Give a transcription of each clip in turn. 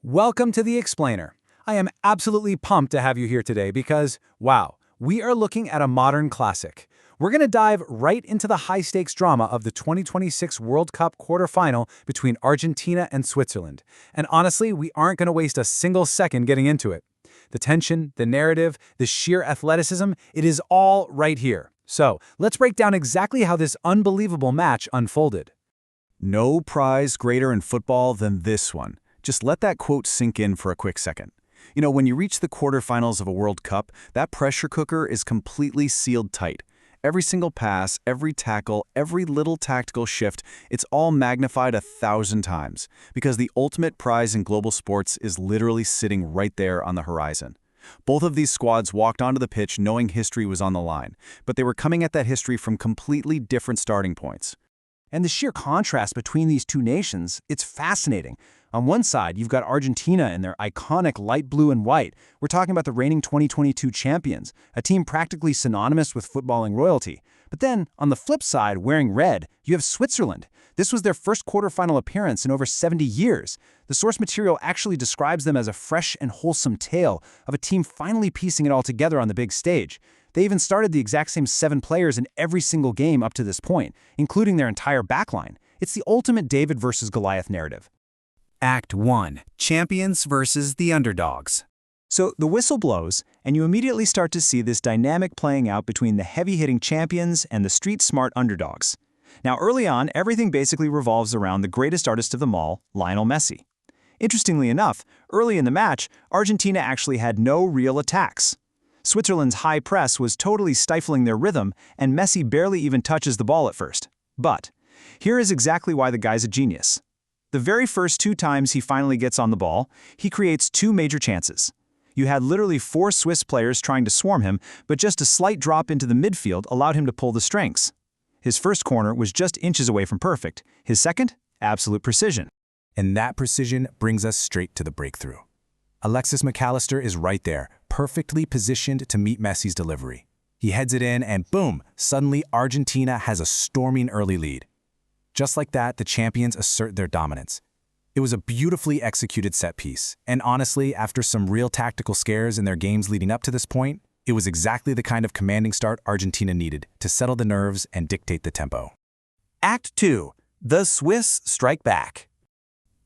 Welcome to The Explainer. I am absolutely pumped to have you here today because, wow, we are looking at a modern classic. We're going to dive right into the high-stakes drama of the 2026 World Cup quarterfinal between Argentina and Switzerland. And honestly, we aren't going to waste a single second getting into it. The tension, the narrative, the sheer athleticism, it is all right here. So, let's break down exactly how this unbelievable match unfolded. No prize greater in football than this one. Just let that quote sink in for a quick second. You know, when you reach the quarterfinals of a World Cup, that pressure cooker is completely sealed tight. Every single pass, every tackle, every little tactical shift, it's all magnified 1,000 times, because the ultimate prize in global sports is literally sitting right there on the horizon. Both of these squads walked onto the pitch knowing history was on the line, but they were coming at that history from completely different starting points. And the sheer contrast between these two nations, it's fascinating. On one side, you've got Argentina and their iconic light blue and white. We're talking about the reigning 2022 champions, a team practically synonymous with footballing royalty. But then, on the flip side, wearing red, you have Switzerland. This was their first quarterfinal appearance in over 70 years. The source material actually describes them as a fresh and wholesome tale of a team finally piecing it all together on the big stage. They even started the exact same 7 players in every single game up to this point, including their entire backline. It's the ultimate David versus Goliath narrative. Act 1. Champions versus the underdogs. So the whistle blows, and you immediately start to see this dynamic playing out between the heavy-hitting champions and the street-smart underdogs. Now, early on, everything basically revolves around the greatest artist of them all, Lionel Messi. Interestingly enough, early in the match, Argentina actually had no real attacks. Switzerland's high press was totally stifling their rhythm, and Messi barely even touches the ball at first. But here is exactly why the guy's a genius. The very first 2 times he finally gets on the ball, he creates 2 major chances. You had literally 4 Swiss players trying to swarm him, but just a slight drop into the midfield allowed him to pull the strings. His first corner was just inches away from perfect. His second, absolute precision. And that precision brings us straight to the breakthrough. Alexis Mac Allister is right there, perfectly positioned to meet Messi's delivery. He heads it in and boom, suddenly Argentina has a storming early lead. Just like that, the champions assert their dominance. It was a beautifully executed set piece, and honestly, after some real tactical scares in their games leading up to this point, it was exactly the kind of commanding start Argentina needed to settle the nerves and dictate the tempo. Act 2. The Swiss strike back.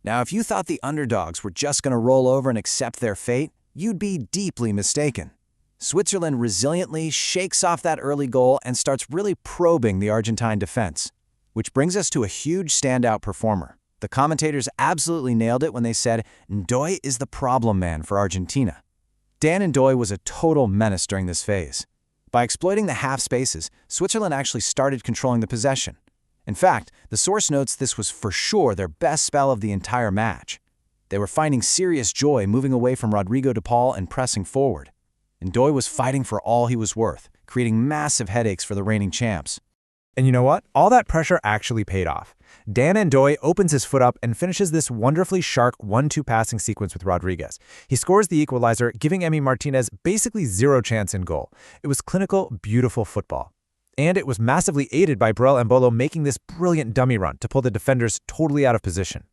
Now, if you thought the underdogs were just going to roll over and accept their fate, you'd be deeply mistaken. Switzerland resiliently shakes off that early goal and starts really probing the Argentine defense. Which brings us to a huge standout performer. The commentators absolutely nailed it when they said Ndoye is the problem man for Argentina. Ndoye was a total menace during this phase. By exploiting the half spaces, Switzerland actually started controlling the possession. In fact, the source notes this was for sure their best spell of the entire match. They were finding serious joy moving away from Rodrigo de Paul and pressing forward. Ndoye was fighting for all he was worth, creating massive headaches for the reigning champs. And you know what? All that pressure actually paid off. Ndoye opens his foot up and finishes this wonderfully sharp 1-2 passing sequence with Rodriguez. He scores the equalizer, giving Martinez basically zero chance in goal. It was clinical, beautiful football. And it was massively aided by Breel Embolo making this brilliant dummy run to pull the defenders totally out of position.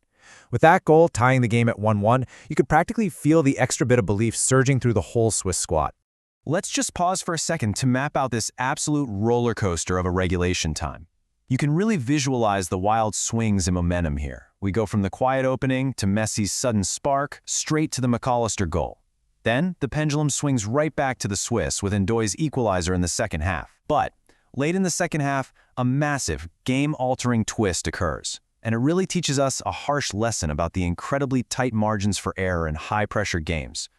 With that goal tying the game at 1-1, you could practically feel the extra bit of belief surging through the whole Swiss squad. Let's just pause for a second to map out this absolute roller coaster of a regulation time. You can really visualize the wild swings in momentum here. We go from the quiet opening to Messi's sudden spark, straight to the Mac Allister goal. Then, the pendulum swings right back to the Swiss with Ndoye's equalizer in the second half. But, late in the second half, a massive, game-altering twist occurs. And it really teaches us a harsh lesson about the incredibly tight margins for error in high-pressure games.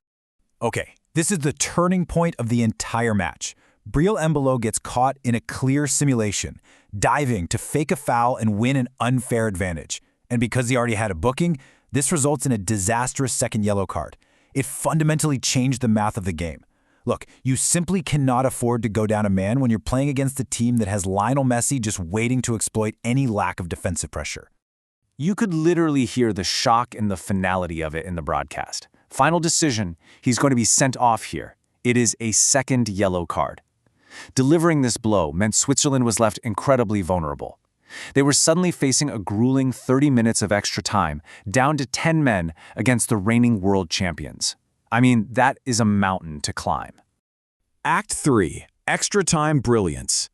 Okay, this is the turning point of the entire match. Breel Embolo gets caught in a clear simulation, diving to fake a foul and win an unfair advantage. And because he already had a booking, this results in a disastrous second yellow card. It fundamentally changed the math of the game. Look, you simply cannot afford to go down a man when you're playing against a team that has Lionel Messi just waiting to exploit any lack of defensive pressure. You could literally hear the shock and the finality of it in the broadcast. Final decision, he's going to be sent off here. It is a second yellow card. Delivering this blow meant Switzerland was left incredibly vulnerable. They were suddenly facing a grueling 30 minutes of extra time, down to 10 men against the reigning world champions. I mean, that is a mountain to climb. Act 3. Extra time brilliance.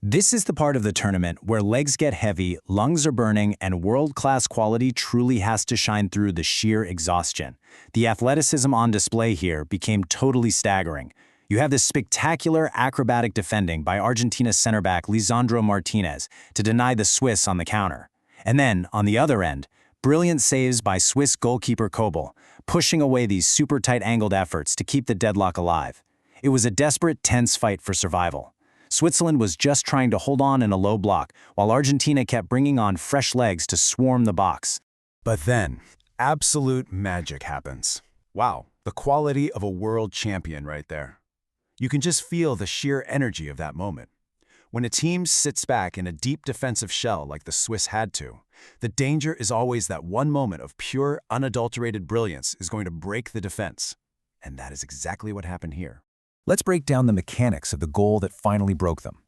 This is the part of the tournament where legs get heavy, lungs are burning, and world-class quality truly has to shine through the sheer exhaustion. The athleticism on display here became totally staggering. You have this spectacular acrobatic defending by Argentina's center back Lautaro Martinez to deny the Swiss on the counter. And then, on the other end, brilliant saves by Swiss goalkeeper Kobel, pushing away these super tight angled efforts to keep the deadlock alive. It was a desperate, tense fight for survival. Switzerland was just trying to hold on in a low block, while Argentina kept bringing on fresh legs to swarm the box. But then, absolute magic happens. Wow, the quality of a world champion right there. You can just feel the sheer energy of that moment. When a team sits back in a deep defensive shell like the Swiss had to, the danger is always that one moment of pure, unadulterated brilliance is going to break the defense. And that is exactly what happened here. Let's break down the mechanics of the goal that finally broke them.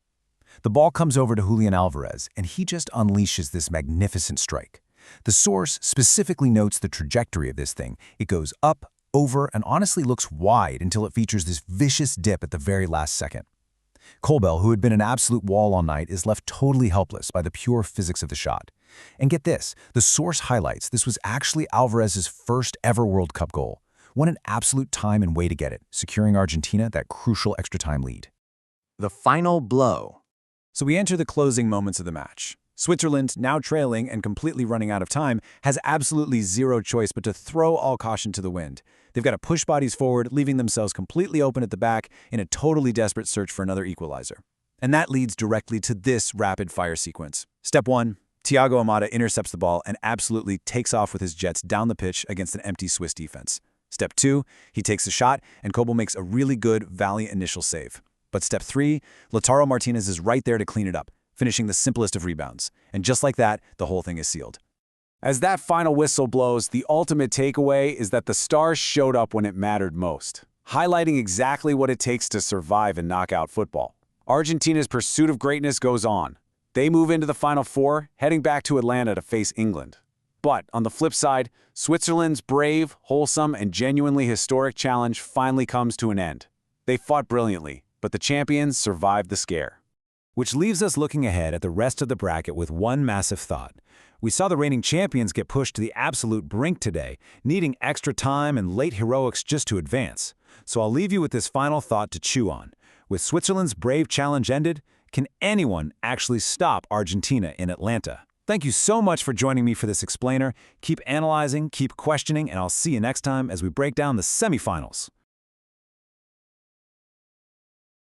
The ball comes over to Julian Alvarez, and he just unleashes this magnificent strike. The source specifically notes the trajectory of this thing. It goes up, over, and honestly looks wide until it features this vicious dip at the very last second. Kobel, who had been an absolute wall all night, is left totally helpless by the pure physics of the shot. And get this, the source highlights this was actually Alvarez's first ever World Cup goal. What an absolute time and way to get it, securing Argentina that crucial extra time lead. The final blow. So we enter the closing moments of the match. Switzerland, now trailing and completely running out of time, has absolutely zero choice but to throw all caution to the wind. They've got to push bodies forward, leaving themselves completely open at the back in a totally desperate search for another equalizer. And that leads directly to this rapid-fire sequence. Step 1, Thiago Almada intercepts the ball and absolutely takes off with his jets down the pitch against an empty Swiss defense. Step 2, he takes a shot, and Kobel makes a really good, valiant initial save. But step 3, Lautaro Martinez is right there to clean it up, finishing the simplest of rebounds. And just like that, the whole thing is sealed. As that final whistle blows, the ultimate takeaway is that the stars showed up when it mattered most, highlighting exactly what it takes to survive in knockout football. Argentina's pursuit of greatness goes on. They move into the Final Four, heading back to Atlanta to face England. But on the flip side, Switzerland's brave, wholesome, and genuinely historic challenge finally comes to an end. They fought brilliantly, but the champions survived the scare. Which leaves us looking ahead at the rest of the bracket with one massive thought. We saw the reigning champions get pushed to the absolute brink today, needing extra time and late heroics just to advance. So I'll leave you with this final thought to chew on. With Switzerland's brave challenge ended, can anyone actually stop Argentina in Atlanta? Thank you so much for joining me for this explainer. Keep analyzing, keep questioning, and I'll see you next time as we break down the semifinals.